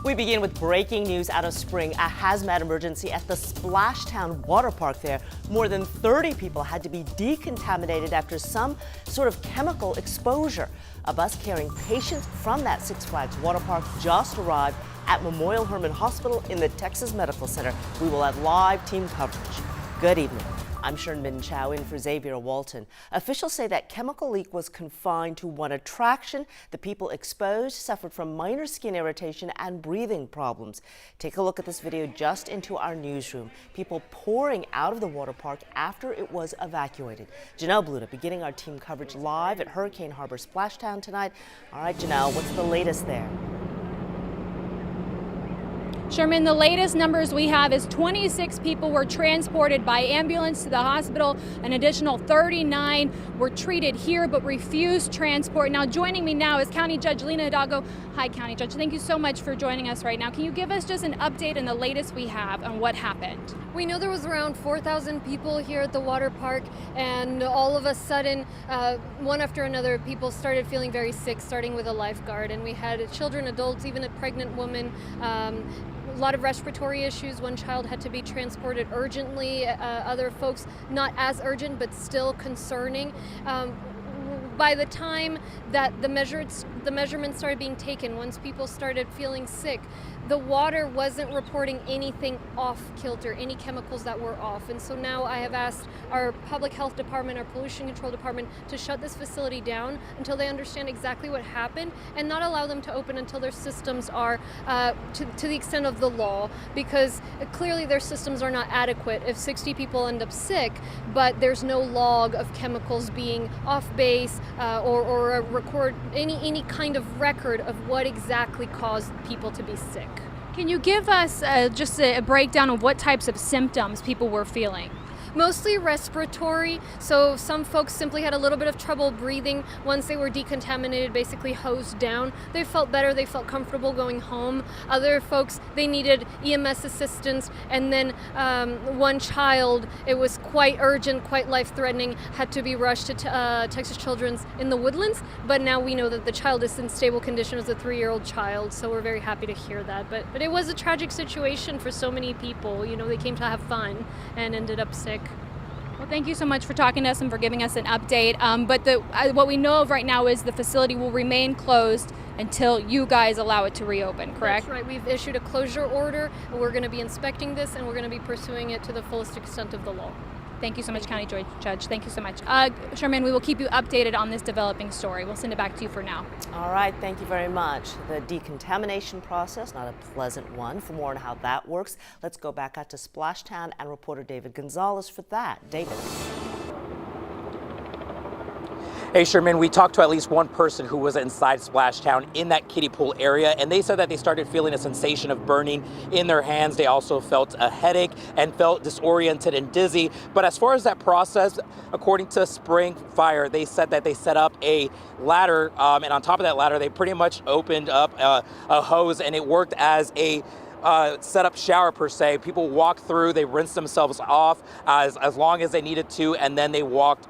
We begin with breaking news out of Spring, a hazmat emergency at the Splashtown water park there. More than 30 people had to be decontaminated after some sort of chemical exposure. A bus carrying patients from that Six Flags water park just arrived at Memorial Hermann Hospital in the Texas Medical Center. We will have live team coverage. Good evening. I'm Sherman Chow in for Xavier Walton. Officials say that chemical leak was confined to one attraction. The people exposed suffered from minor skin irritation and breathing problems. Take a look at this video just into our newsroom. People pouring out of the water park after it was evacuated. Janelle Bluta beginning our team coverage live at Hurricane Har Splashtown tonight. All right, Janelle, what's the latest there? Sherman, the latest numbers we have is 26 people were transported by ambulance to the hospital. An additional 39 were treated here but refused transport. Now joining me now is County Judge Lena Hidalgo. Hi, County Judge. Thank you so much for joining us right now. Can you give us just an update on the latest we have on what happened? We know there was around 4,000 people here at the water park, and all of a sudden, one after another, people started feeling very sick, starting with a lifeguard. And we had children, adults, even a pregnant woman. A lot of respiratory issues. One child had to be transported urgently. Other folks not as urgent, but still concerning. By the time that the measurements started being taken, once people started feeling sick, the water wasn't reporting anything off kilter, any chemicals that were off. And so now I have asked our public health department, our pollution control department, to shut this facility down until they understand exactly what happened and not allow them to open until their systems are to the extent of the law, because clearly their systems are not adequate if 60 people end up sick, but there's no log of chemicals being off base or a record, any kind of record of what exactly caused people to be sick. Can you give us just a breakdown of what types of symptoms people were feeling? Mostly respiratory, so some folks simply had a little bit of trouble breathing once they were decontaminated, basically hosed down. They felt better, they felt comfortable going home. Other folks, they needed EMS assistance, and then one child, it was quite urgent, quite life-threatening, had to be rushed to Texas Children's in the Woodlands, but now we know that the child is in stable condition as a 3-year-old child, so we're very happy to hear that. But it was a tragic situation for so many people. You know, they came to have fun and ended up sick. Well, thank you so much for talking to us and for giving us an update. But what we know of right now is the facility will remain closed until you guys allow it to reopen, correct? That's right. We've issued a closure order, and we're going to be inspecting this, and we're going to be pursuing it to the fullest extent of the law. Thank you so much, County Judge. Thank you so much. Sherman, we will keep you updated on this developing story. We'll send it back to you for now. All right, thank you very much. The decontamination process, not a pleasant one. For more on how that works, let's go back out to Splashtown and reporter David Gonzalez for that. David. Hey Sherman, we talked to at least one person who was inside Splashtown in that kiddie pool area, and they said that they started feeling a sensation of burning in their hands. They also felt a headache and felt disoriented and dizzy. But as far as that process, according to Spring Fire, they said that they set up a ladder, and on top of that ladder, they pretty much opened up a hose, and it worked as a set up shower per se. People walked through, they rinsed themselves off as long as they needed to, and then they walked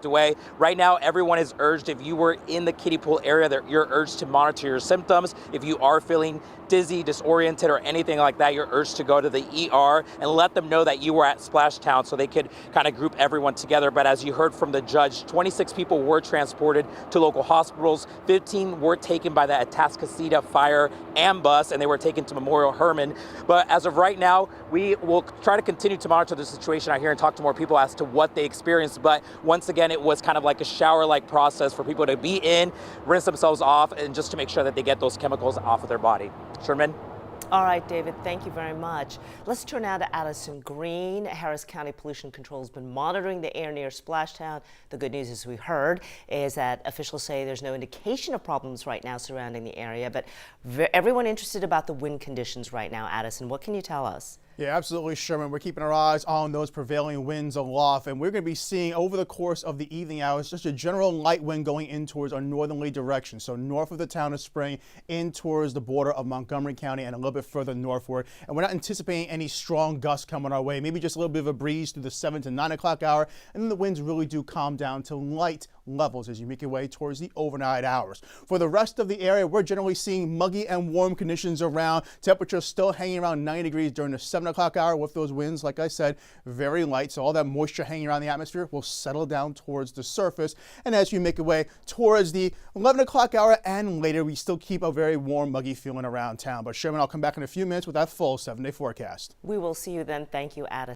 away. Right now, everyone is urged, if you were in the kiddie pool area, that you're urged to monitor your symptoms. If you are feeling dizzy, disoriented, or anything like that, you're urged to go to the ER and let them know that you were at Splashtown so they could kind of group everyone together. But as you heard from the judge, 26 people were transported to local hospitals. 15 were taken by the Atascocita Fire and bus, and they were taken to Memorial Hermann. But as of right now, we will try to continue to monitor the situation out here and talk to more people as to what they experienced. But once again, it was kind of like a shower-like process for people to be in, rinse themselves off, and just to make sure that they get those chemicals off of their body. Sherman? All right, David, thank you very much. Let's turn now to Allison Green. Harris County Pollution Control has been monitoring the air near Splashtown. The good news, as we heard, is that officials say there's no indication of problems right now surrounding the area, but everyone interested about the wind conditions right now. Addison, what can you tell us? Yeah, absolutely, Sherman. We're keeping our eyes on those prevailing winds aloft, and we're going to be seeing over the course of the evening hours just a general light wind going in towards our northerly direction. So north of the town of Spring, in towards the border of Montgomery County and a little bit further northward. And we're not anticipating any strong gusts coming our way. Maybe just a little bit of a breeze through the 7 to 9 o'clock hour, and then the winds really do calm down to light levels as you make your way towards the overnight hours. For the rest of the area, we're generally seeing muggy and warm conditions around. Temperatures still hanging around 90 degrees during the 7 o'clock hour with those winds, like I said, very light. So all that moisture hanging around the atmosphere will settle down towards the surface. And as you make your way towards the 11 o'clock hour and later, we still keep a very warm, muggy feeling around town. But Sherman, I'll come back in a few minutes with that full 7-day forecast. We will see you then. Thank you, Adam.